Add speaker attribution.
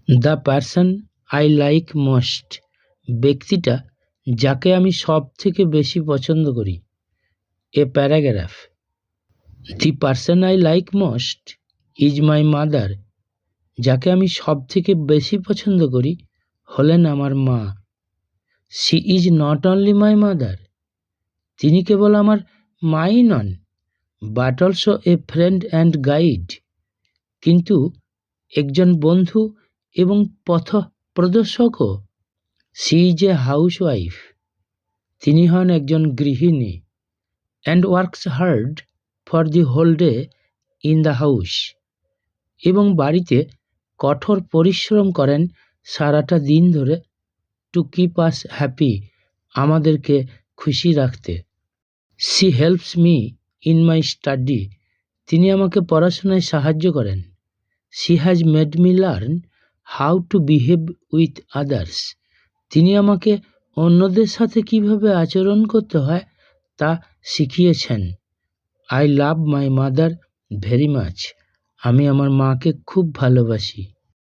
Speaker 1: The person I like most, ব্যক্তিটা যাকে আমি সব থেকে বেশি পছন্দ করি। A paragraph. The person I like most is my mother, যাকে আমি সব থেকে বেশি পছন্দ করি হলেন আমার মা। She is not only my mother, তিনি কেবল আমার মাই নন, but also a friend and guide, কিন্তু একজন বন্ধু এবং পথ প্রদর্শকও। She is a housewife, তিনি হন একজন গৃহিণী। And works hard for the whole day in the house, এবং বাড়িতে কঠোর পরিশ্রম করেন সারাটা দিন ধরে। টু কিপ আস হ্যাপি, আমাদেরকে খুশি রাখতে। She helps me in my study, তিনি আমাকে পড়াশোনায় সাহায্য করেন। She has made me learn how to behave with others, তিনি আমাকে অন্যদের সাথে কিভাবে আচরণ করতে হয় তা শিখিয়েছেন। I love my mother very much, আমি আমার মাকে খুব ভালোবাসি।